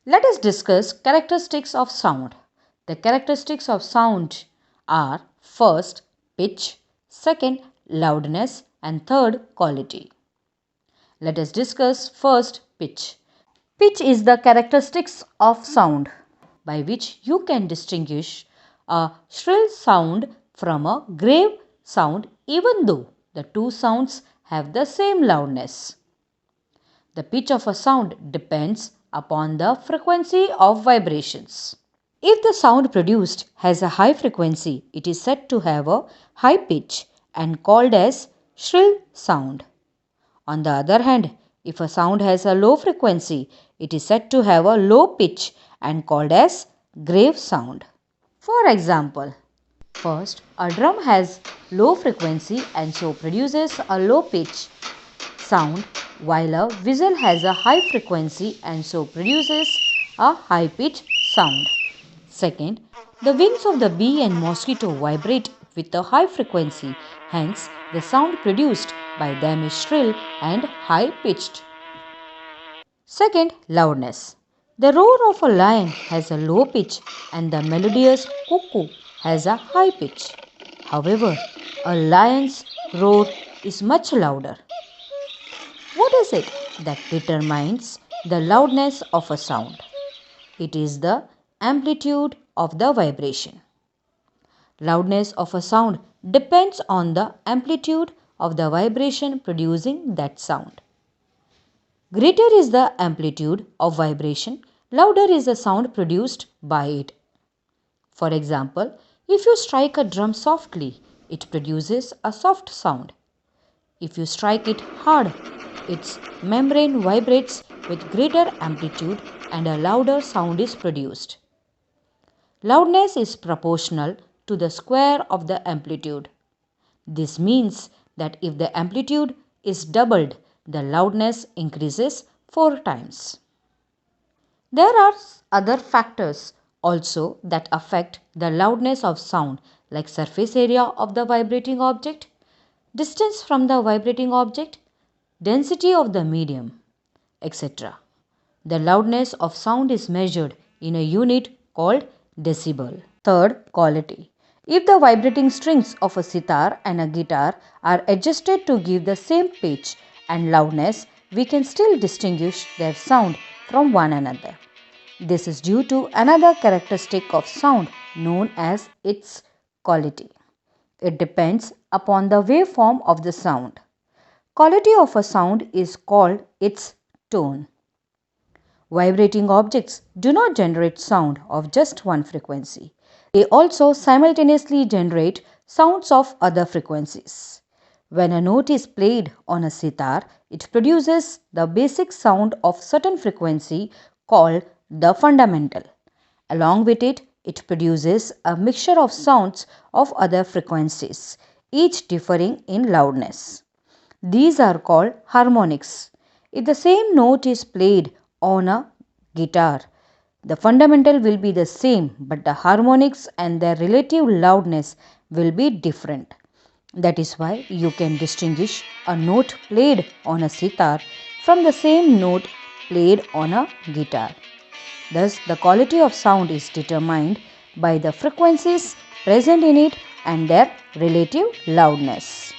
Let us discuss characteristics of sound. The characteristics of sound are first pitch, second loudness, and third quality. Let us discuss first pitch. Pitch is the characteristics of sound by which you can distinguish a shrill sound from a grave sound even though the two sounds have the same loudness. The pitch of a sound depends upon the frequency of vibrations. If the sound produced has a high frequency, it is said to have a high pitch and called as shrill sound. On the other hand, if a sound has a low frequency, it is said to have a low pitch and called as grave sound. For example, first, a drum has low frequency and so produces a low pitch sound, while a whistle has a high frequency and so produces a high pitch sound. Second, the wings of the bee and mosquito vibrate with a high frequency, hence the sound produced by them is shrill and high pitched. Second, loudness. The roar of a lion has a low pitch and the melodious cuckoo has a high pitch. However, a lion's roar is much louder. What is it that determines the loudness of a sound? It is the amplitude of the vibration. Loudness of a sound depends on the amplitude of the vibration producing that sound. Greater is the amplitude of vibration, louder is the sound produced by it. For example, if you strike a drum softly, it produces a soft sound. If you strike it hard, its membrane vibrates with greater amplitude and a louder sound is produced. Loudness is proportional to the square of the amplitude. This means that if the amplitude is doubled, the loudness increases 4 times. There are other factors also that affect the loudness of sound, like surface area of the vibrating object, distance from the vibrating object, density of the medium, etc. The loudness of sound is measured in a unit called decibel. Third, quality. If the vibrating strings of a sitar and a guitar are adjusted to give the same pitch and loudness, we can still distinguish their sound from one another. This is due to another characteristic of sound known as its quality. It depends upon the waveform of the sound. Quality of a sound is called its tone. Vibrating objects do not generate sound of just one frequency. They also simultaneously generate sounds of other frequencies. When a note is played on a sitar, it produces the basic sound of certain frequency called the fundamental. Along with it, it produces a mixture of sounds of other frequencies, each differing in loudness. These are called harmonics. If the same note is played on a guitar, the fundamental will be the same, but the harmonics and their relative loudness will be different. That is why you can distinguish a note played on a sitar from the same note played on a guitar. Thus, the quality of sound is determined by the frequencies present in it and their relative loudness.